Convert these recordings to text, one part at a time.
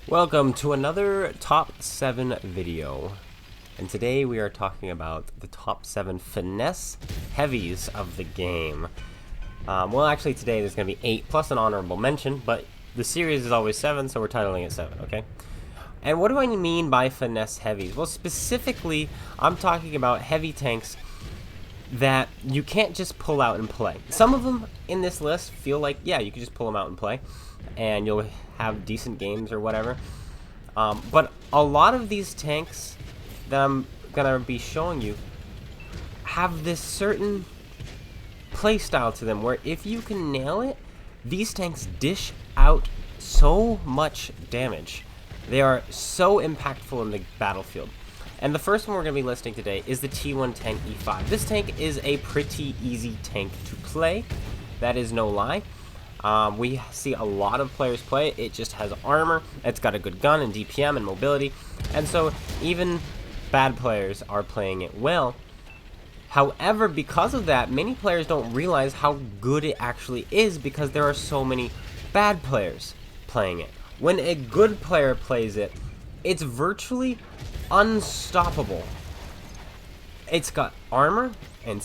Welcome to another top 7 video, and today we are talking about the top 7 finesse heavies of the game. Well, actually today there's going to be 8 plus an honorable mention, but the series is always 7, so we're titling it 7, okay? And what do I mean by finesse heavies? Well, specifically, I'm talking about heavy tanks that you can't just pull out and play. Some of them in this list feel like, yeah, you can just pull them out and play, and you'll have decent games or whatever. But a lot of these tanks that I'm gonna be showing you have this certain playstyle to them where if you can nail it, these tanks dish out so much damage. They are so impactful in the battlefield. And the first one we're going to be listing today is the T110E5. This tank is a pretty easy tank to play. That is no lie. We see a lot of players play it. It just has armor. It's got a good gun and DPM and mobility. And so even bad players are playing it well. However, because of that, many players don't realize how good it actually is because there are so many bad players playing it. When a good player plays it, it's virtually unstoppable. It's got armor and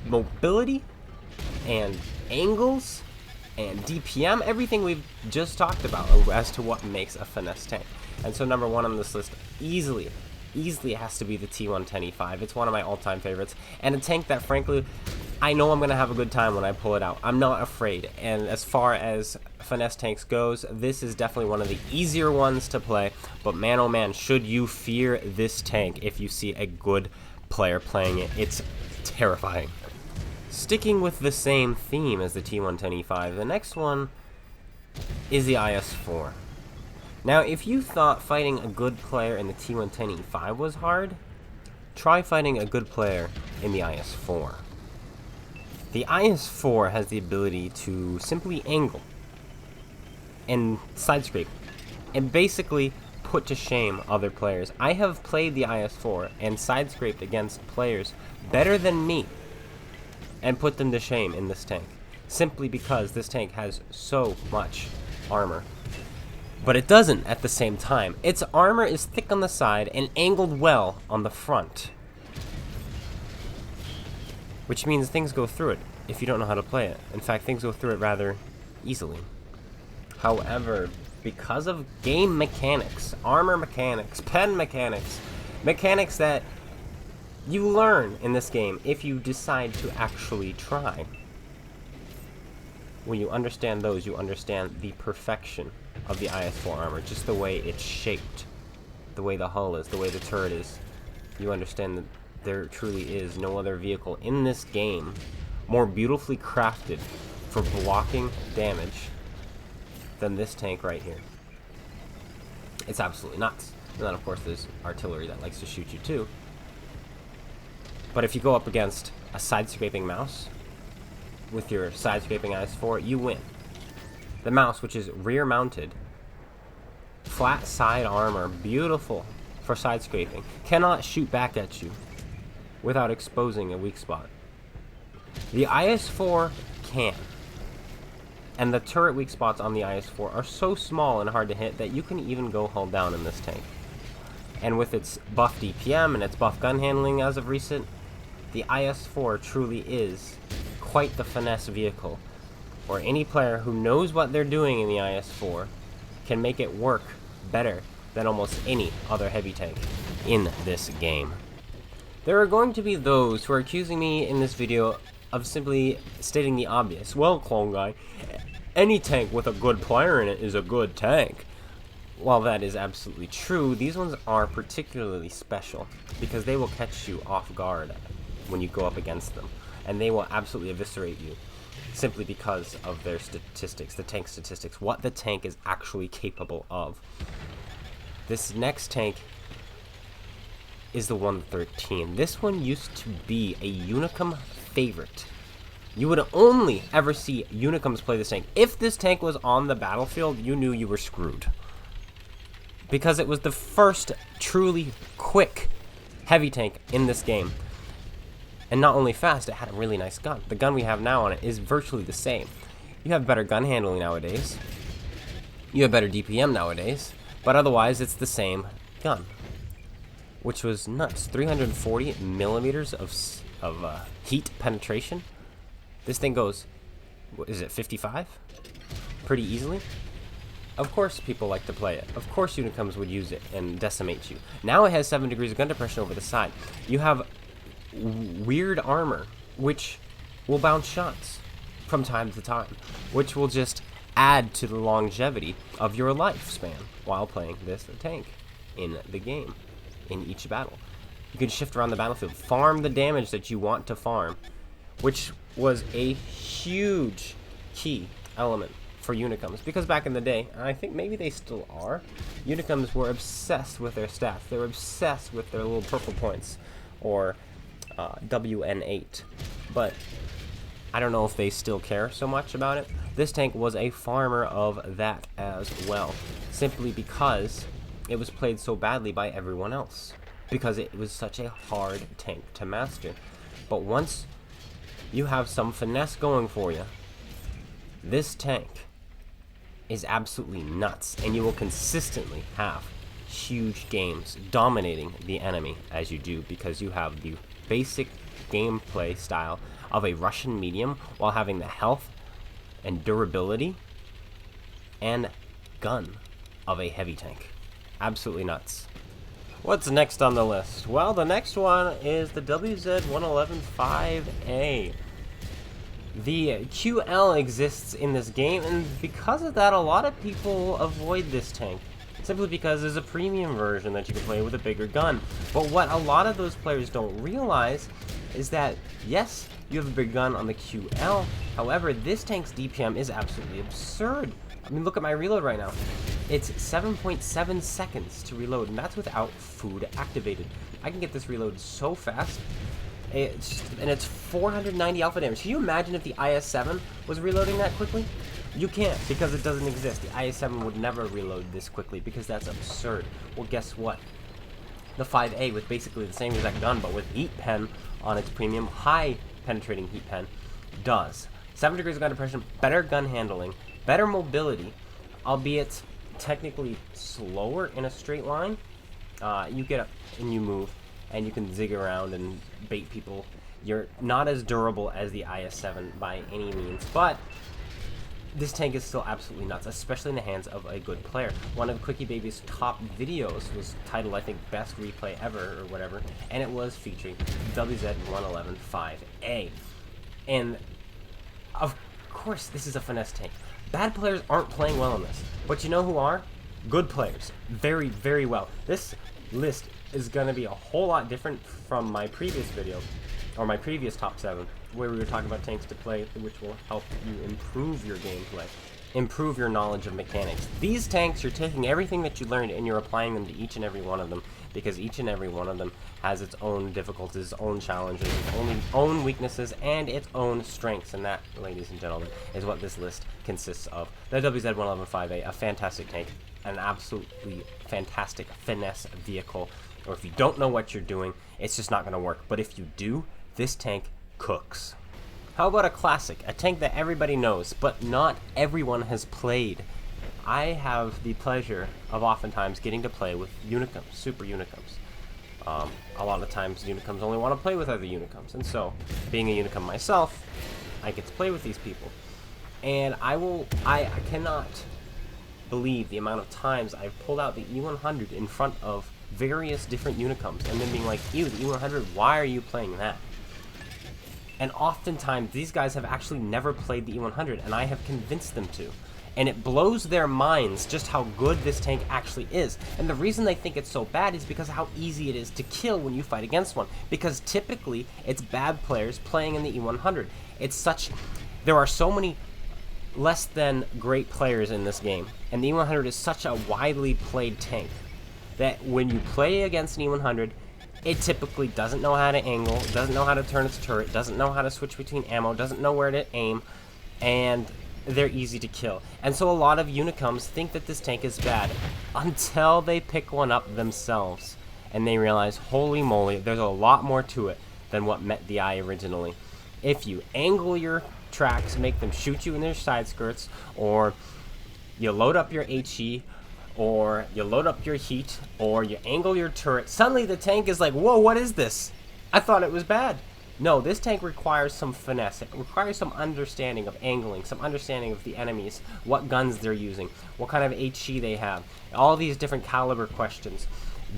mobility and angles and DPM, everything we've just talked about as to what makes a finesse tank. And so number one on this list easily has to be the T110E5. It's one of my all-time favorites, and a tank that frankly I know I'm gonna have a good time when I pull it out. I'm not afraid, and as far as finesse tanks goes, this is definitely one of the easier ones to play, but man oh man, should you fear this tank if you see a good player playing it. It's terrifying. Sticking with the same theme as the T110E5, the next one is the IS-4. Now, if you thought fighting a good player in the T110E5 was hard, try fighting a good player in the IS-4. The IS-4 has the ability to simply angle and side scrape and basically put to shame other players. I have played the IS-4 and side scraped against players better than me and put them to shame in this tank, simply because this tank has so much armor. But it doesn't at the same time. Its armor is thick on the side and angled well on the front, which means things go through it if you don't know how to play it. In fact, things go through it rather easily. However, because of game mechanics, armor mechanics, pen mechanics, mechanics that you learn in this game if you decide to actually try, when you understand those, you understand the perfection of the IS-4 armor, just the way it's shaped, the way the hull is, the way the turret is. You understand that there truly is no other vehicle in this game more beautifully crafted for blocking damage than this tank right here. It's absolutely nuts. And then of course there's artillery that likes to shoot you too. But if you go up against a side-scraping mouse with your side-scraping IS-4, you win. The mouse, which is rear-mounted, flat side armor, beautiful for side-scraping, cannot shoot back at you without exposing a weak spot. The IS-4 can. And the turret weak spots on the IS-4 are so small and hard to hit that you can even go hull down in this tank. And with its buff DPM and its buff gun handling as of recent, the IS-4 truly is quite the finesse vehicle, or any player who knows what they're doing in the IS-4 can make it work better than almost any other heavy tank in this game. There are going to be those who are accusing me in this video of simply stating the obvious. Well, CloneGuy, any tank with a good player in it is a good tank. While that is absolutely true, these ones are particularly special because they will catch you off guard when you go up against them, and they will absolutely eviscerate you simply because of their statistics, the tank statistics, what the tank is actually capable of. This next tank is the 113. This one used to be a Unicum favorite. You would only ever see Unicums play this tank. If this tank was on the battlefield, you knew you were screwed, because it was the first truly quick heavy tank in this game. And not only fast, it had a really nice gun. The gun we have now on it is virtually the same. You have better gun handling nowadays. You have better DPM nowadays. But otherwise, it's the same gun, which was nuts. 340 millimeters of heat penetration. This thing goes, what is it, 55? Pretty easily. Of course people like to play it. Of course Unicums would use it and decimate you. Now it has 7 degrees of gun depression over the side. You have weird armor, which will bounce shots from time to time, which will just add to the longevity of your lifespan while playing this tank in the game, in each battle. You can shift around the battlefield, farm the damage that you want to farm, which was a huge key element for Unicums, because back in the day, and I think maybe they still are, Unicums were obsessed with their stats. They were obsessed with their little purple points, or WN8, but I don't know if they still care so much about it. This tank was a farmer of that as well, simply because it was played so badly by everyone else, because it was such a hard tank to master. But once you have some finesse going for you, this tank is absolutely nuts, and you will consistently have huge games dominating the enemy as you do, because you have the basic gameplay style of a Russian medium while having the health and durability and gun of a heavy tank. Absolutely nuts. What's next on the list? Well, the next one is the WZ-111-5A. The QL exists in this game, and because of that, a lot of people avoid this tank, simply because there's a premium version that you can play with a bigger gun. But what a lot of those players don't realize is that, yes, you have a big gun on the QL, however, this tank's DPM is absolutely absurd. I mean, look at my reload right now. It's 7.7 seconds to reload, and that's without food activated. I can get this reload so fast. It's 490 alpha damage. Can you imagine if the IS-7 was reloading that quickly? You can't, because it doesn't exist. The IS-7 would never reload this quickly, because that's absurd. Well, guess what? The 5A, with basically the same exact gun, but with heat pen on its premium, high penetrating heat pen, does. 7 degrees of gun depression, better gun handling, better mobility, albeit technically slower in a straight line. You get up and you move, and you can zig around and bait people. You're not as durable as the IS-7 by any means, but this tank is still absolutely nuts, especially in the hands of a good player. One of Quickie Baby's top videos was titled, I think, Best Replay Ever, or whatever, and it was featuring WZ-111-5A. And, of course, this is a finesse tank. Bad players aren't playing well on this, but you know who are? Good players. Very, very well. This list is going to be a whole lot different from my previous video, or my previous top 7, where we were talking about tanks to play, which will help you improve your gameplay, improve your knowledge of mechanics. These tanks, you're taking everything that you learned and you're applying them to each and every one of them, because each and every one of them has its own difficulties, its own challenges, its own weaknesses, and its own strengths. And that, ladies and gentlemen, is what this list consists of. The WZ-111-5A, a fantastic tank, an absolutely fantastic finesse vehicle. Or if you don't know what you're doing, it's just not going to work. But if you do, this tank cooks. How about a classic? A tank that everybody knows, but not everyone has played. I have the pleasure of oftentimes getting to play with Unicums, super Unicums. A lot of times Unicums only want to play with other Unicums, and so, being a Unicum myself, I get to play with these people. And I cannot believe the amount of times I've pulled out the E100 in front of various different Unicums, and then being like, ew, the E100, why are you playing that? And oftentimes, these guys have actually never played the E100, and I have convinced them to. And it blows their minds just how good this tank actually is. And the reason they think it's so bad is because of how easy it is to kill when you fight against one. Because typically, it's bad players playing in the E100. There are so many less than great players in this game, and the E100 is such a widely played tank that when you play against an E100, it typically doesn't know how to angle, doesn't know how to turn its turret, doesn't know how to switch between ammo, doesn't know where to aim, and they're easy to kill. And so a lot of Unicums think that this tank is bad until they pick one up themselves and they realize, holy moly, there's a lot more to it than what met the eye originally. If you angle your tracks, make them shoot you in their side skirts, or you load up your HE, or you load up your heat, or you angle your turret, suddenly the tank is like, whoa, what is this? I thought it was bad. No, this tank requires some finesse. It requires some understanding of angling, some understanding of the enemies, what guns they're using, what kind of HE they have, all these different caliber questions.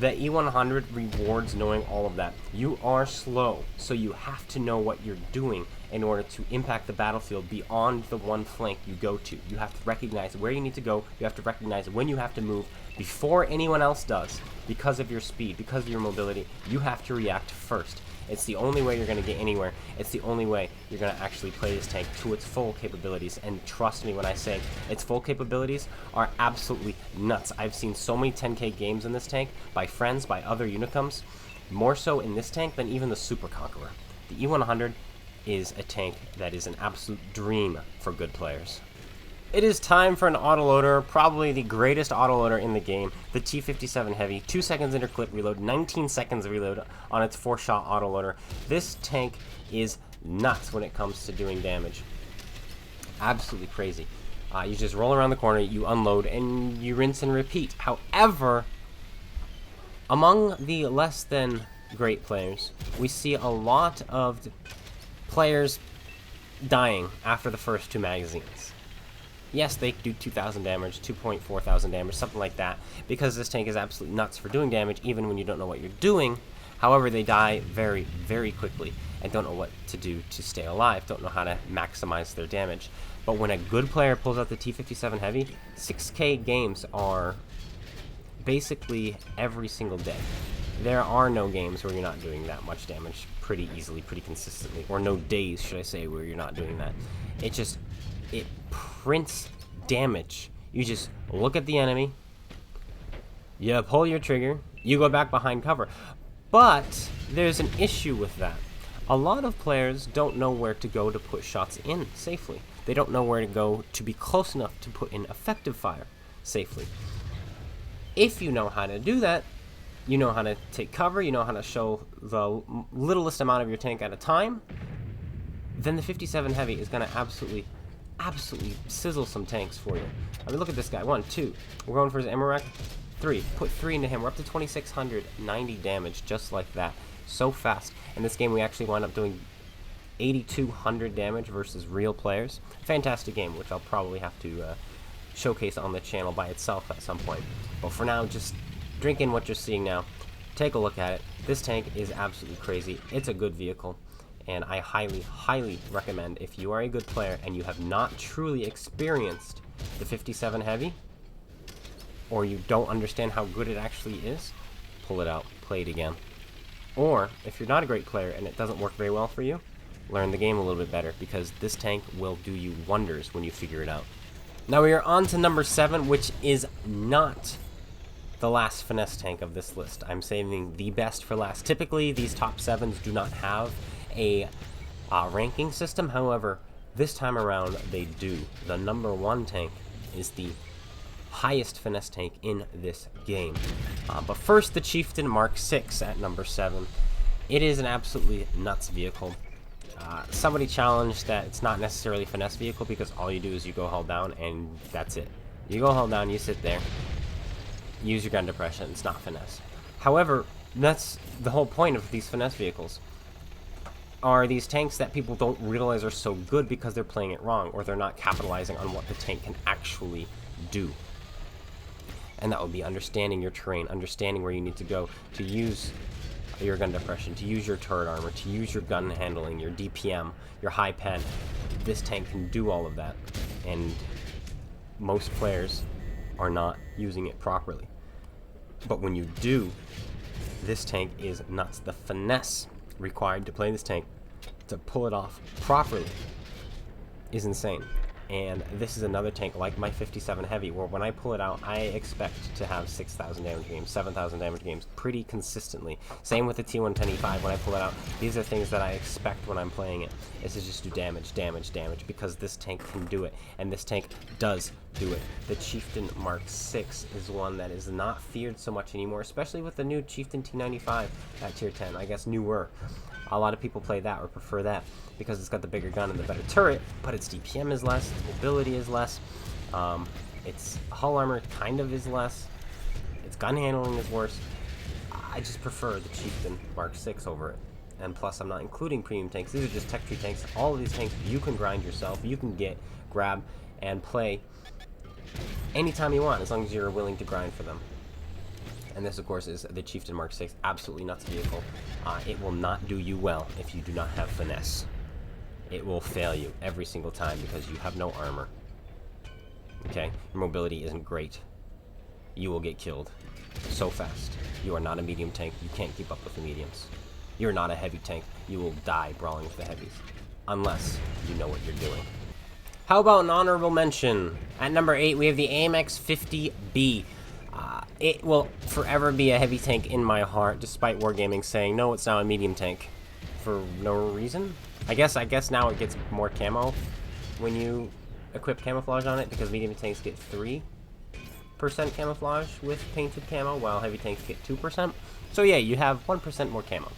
The E100 rewards knowing all of that. You are slow, so you have to know what you're doing in order to impact the battlefield beyond the one flank you go to. You have to recognize where you need to go. You have to recognize when you have to move before anyone else does. Because of your speed, because of your mobility, you have to react first. It's the only way you're going to get anywhere. It's the only way you're going to actually play this tank to its full capabilities. And trust me when I say its full capabilities are absolutely nuts. I've seen so many 10K games in this tank by friends, by other Unicums, more so in this tank than even the Super Conqueror. The E100 is a tank that is an absolute dream for good players. It is time for an autoloader, probably the greatest autoloader in the game, the T57 Heavy. 2 seconds interclip reload, 19 seconds reload on its 4-shot autoloader. This tank is nuts when it comes to doing damage. Absolutely crazy. You just roll around the corner, you unload, and you rinse and repeat. However, among the less than great players, we see a lot of players dying after the first 2 magazines. Yes, they do 2,000 damage, 2,400 damage, something like that, because this tank is absolutely nuts for doing damage, even when you don't know what you're doing. However, they die very, very quickly, and don't know what to do to stay alive, don't know how to maximize their damage. But when a good player pulls out the T57 Heavy, 6K games are basically every single day. There are no games where you're not doing that much damage pretty easily, pretty consistently, or no days, should I say, where you're not doing that. It prints damage. You just look at the enemy, you pull your trigger, you go back behind cover. But there's an issue with that. A lot of players don't know where to go to put shots in safely. They don't know where to go to be close enough to put in effective fire safely. If you know how to do that, you know how to take cover, you know how to show the littlest amount of your tank at a time, then the 57 Heavy is going to absolutely sizzle some tanks for you. I mean, look at this guy. 1, 2. We're going for his Emmerich. 3. Put 3 into him. We're up to 2,690 damage just like that. So fast. In this game, we actually wound up doing 8,200 damage versus real players. Fantastic game, which I'll probably have to showcase on the channel by itself at some point. But for now, just drink in what you're seeing now. Take a look at it. This tank is absolutely crazy. It's a good vehicle. And I highly, highly recommend, if you are a good player and you have not truly experienced the 57 Heavy, or you don't understand how good it actually is, pull it out, play it again. Or, if you're not a great player and it doesn't work very well for you, learn the game a little bit better, because this tank will do you wonders when you figure it out. Now we are on to number 7, which is not the last finesse tank of this list. I'm saving the best for last. Typically, these top 7s do not have a ranking system. However, this time around they do. The number 1 tank is the highest finesse tank in this game. But first, the Chieftain Mk at number 7. It is an absolutely nuts vehicle. Somebody challenged that it's not necessarily a finesse vehicle because all you do is you go hold down and that's it. You go hold down, you sit there, use your gun depression. It's not finesse. However, that's the whole point of these finesse vehicles. Are these tanks that people don't realize are so good because they're playing it wrong, or they're not capitalizing on what the tank can actually do. And that would be understanding your terrain, understanding where you need to go to use your gun depression, to use your turret armor, to use your gun handling, your DPM, your high pen. This tank can do all of that, and most players are not using it properly. But when you do, this tank is nuts. The finesse required to play this tank, to pull it off properly, is insane. And this is another tank like my 57 Heavy, where when I pull it out, I expect to have 6,000 damage games, 7,000 damage games pretty consistently. Same with the T110E5. When I pull it out, these are things that I expect when I'm playing it. Is to just do damage, damage, damage, because this tank can do it, and this tank does do it. The Chieftain Mk is one that is not feared so much anymore, especially with the new Chieftain T95 at tier 10. I guess newer. A lot of people play that or prefer that because it's got the bigger gun and the better turret, but its DPM is less, its mobility is less. Its hull armor kind of is less. Its gun handling is worse. I just prefer the Chieftain Mk over it. And plus, I'm not including premium tanks. These are just tech tree tanks. All of these tanks you can grind yourself. You can get, grab, and play anytime you want, as long as you're willing to grind for them. And this, of course, is the Chieftain Mk. Absolutely nuts vehicle. It will not do you well if you do not have finesse. It will fail you every single time because you have no armor. Okay? Your mobility isn't great. You will get killed so fast. You are not a medium tank. You can't keep up with the mediums. You're not a heavy tank. You will die brawling with the heavies. Unless you know what you're doing. How about an honorable mention? At number 8, we have the AMX 50B. It will forever be a heavy tank in my heart, despite Wargaming saying, no, it's now a medium tank. For no reason? I guess now it gets more camo when you equip camouflage on it, because medium tanks get 3% camouflage with painted camo, while heavy tanks get 2%. So yeah, you have 1% more camo.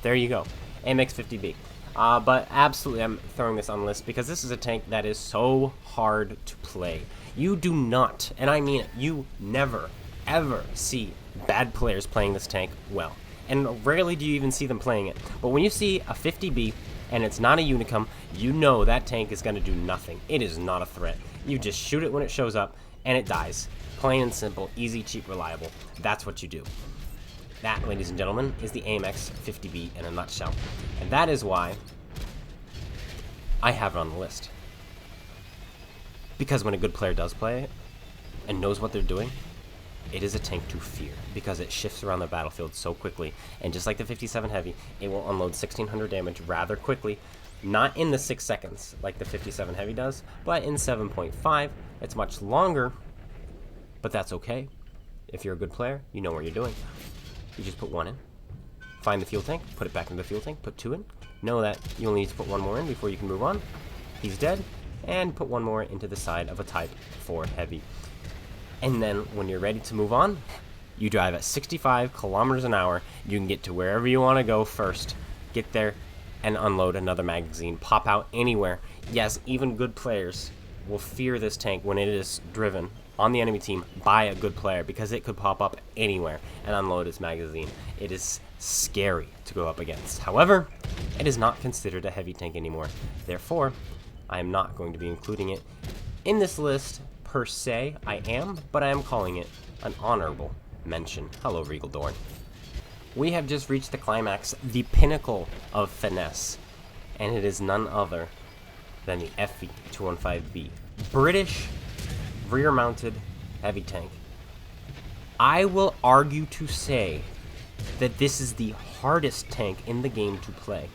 There you go. AMX 50B. But absolutely, I'm throwing this on the list because this is a tank that is so hard to play. You do not, and I mean it, you never, ever see bad players playing this tank well. And rarely do you even see them playing it. But when you see a 50B and it's not a Unicum, you know that tank is going to do nothing. It is not a threat. You just shoot it when it shows up and it dies. Plain and simple, easy, cheap, reliable. That's what you do. That, ladies and gentlemen, is the AMX 50B in a nutshell. And that is why I have it on the list. Because when a good player does play it and knows what they're doing, it is a tank to fear because it shifts around the battlefield so quickly. And just like the 57 Heavy, it will unload 1600 damage rather quickly. Not in the 6 seconds like the 57 Heavy does, but in 7.5. It's much longer, but that's okay. If you're a good player, you know what you're doing. You just put 1 in, find the fuel tank, put it back into the fuel tank, put 2 in. Know that you only need to put 1 more in before you can move on. He's dead. And put 1 more into the side of a Type 4 Heavy. And then when you're ready to move on, you drive at 65 kilometers an hour. You can get to wherever you want to go first. Get there and unload another magazine. Pop out anywhere. Yes, even good players will fear this tank when it is driven on the enemy team by a good player because it could pop up anywhere and unload its magazine. It is scary to go up against. However, it is not considered a heavy tank anymore. Therefore, I am not going to be including it in this list per se. I am, but I am calling it an honorable mention. Hello, Regal Dorn. We have just reached the climax, the pinnacle of finesse, and it is none other than the FV215B. British rear-mounted heavy tank. I will argue to say that this is the hardest tank in the game to play.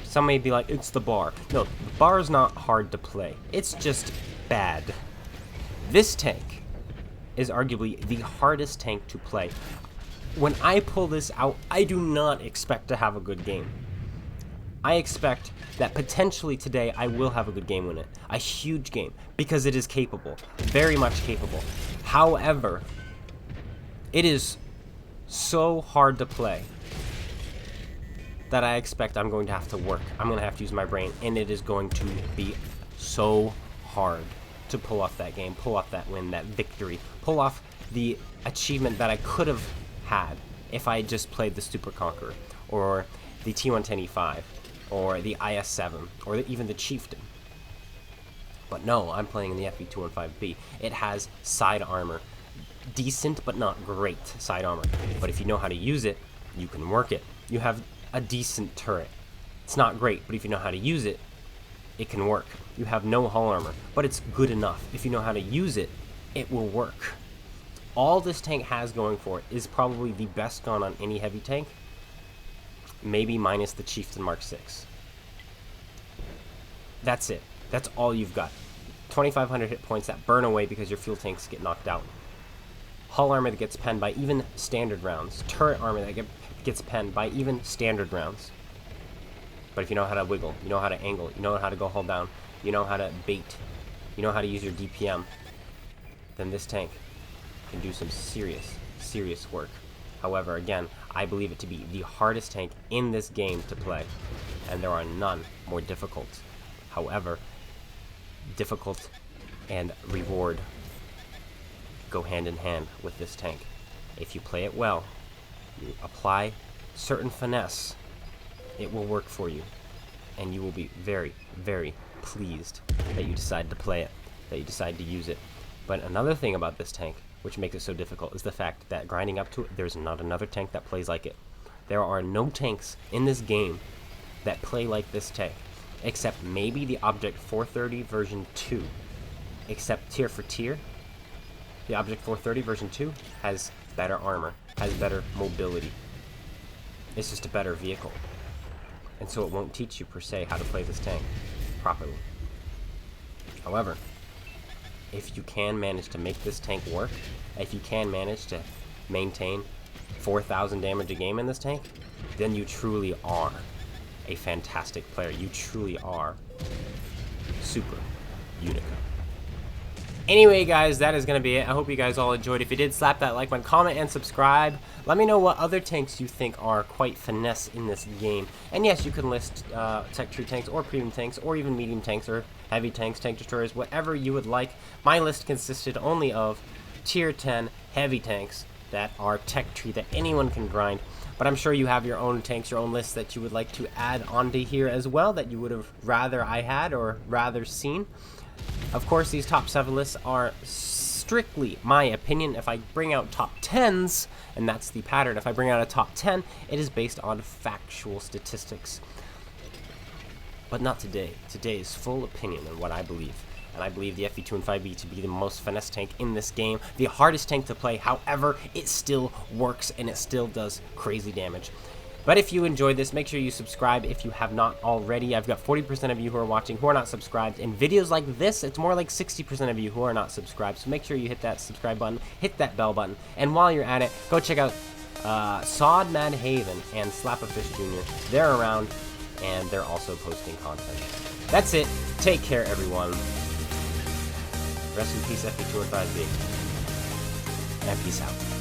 Some may be like, it's the bar. No, the bar is not hard to play. It's just bad. This tank is arguably the hardest tank to play. When I pull this out, I do not expect to have a good game. I expect that potentially today I will have a good game with it. A huge game, because it is capable. Very much capable. However, it is so hard to play that I expect I'm going to have to work. I'm going to have to use my brain, and it is going to be so hard to pull off that game, pull off that win, that victory, pull off the achievement that I could have had if I just played the Super Conqueror, or the T110E5, or the IS-7, or even the Chieftain. But no, I'm playing in the FV215B. It has side armor. Decent, but not great side armor. But if you know how to use it, you can work it. You have a decent turret. It's not great, but if you know how to use it, it can work. You have no hull armor, but it's good enough. If you know how to use it, it will work. All this tank has going for it is probably the best gun on any heavy tank, maybe minus the Chieftain Mk. That's it. That's all you've got. 2,500 hit points that burn away because your fuel tanks get knocked out. Hull armor that gets penned by even standard rounds. Turret armor that gets penned by even standard rounds. But if you know how to wiggle, you know how to angle, you know how to go hold down, you know how to bait, you know how to use your DPM, then this tank can do some serious, serious work. However, again, I believe it to be the hardest tank in this game to play, and there are none more difficult. However, difficult and reward go hand in hand with this tank. If you play it well, you apply certain finesse, it will work for you, and you will be very, very pleased that you decided to play it, that you decided to use it. But another thing about this tank, which makes it so difficult, is the fact that grinding up to it, there's not another tank that plays like it. There are no tanks in this game that play like this tank, except maybe the Object 430 version 2. Except tier for tier, the Object 430 version 2 has better armor, has better mobility. It's just a better vehicle. And so it won't teach you per se how to play this tank properly. However, if you can manage to make this tank work, if you can manage to maintain 4,000 damage a game in this tank, then you truly are a fantastic player. You truly are super Unica. Anyway, guys, that is going to be it. I hope you guys all enjoyed. If you did, slap that like button, comment, and subscribe. Let me know what other tanks you think are quite finesse in this game. And yes, you can list tech tree tanks or premium tanks or even medium tanks or heavy tanks, tank destroyers, whatever you would like. My list consisted only of tier 10 heavy tanks that are tech tree that anyone can grind. But I'm sure you have your own tanks, your own lists that you would like to add onto here as well, that you would have rather I had or rather seen. Of course, these top 7 lists are strictly my opinion. If I bring out top 10s, and that's the pattern, if I bring out a top 10, it is based on factual statistics. But not today. Today is full opinion on what I believe. And I believe the FV2 and 5B to be the most finesse tank in this game. The hardest tank to play, however, it still works and it still does crazy damage. But if you enjoyed this, make sure you subscribe if you have not already. I've got 40% of you who are watching who are not subscribed. In videos like this, it's more like 60% of you who are not subscribed. So make sure you hit that subscribe button, hit that bell button. And while you're at it, go check out Sod Mad Haven and Slapafish Jr. They're around, and they're also posting content. That's it. Take care, everyone. Rest in peace, FV2 and 5B. And peace out.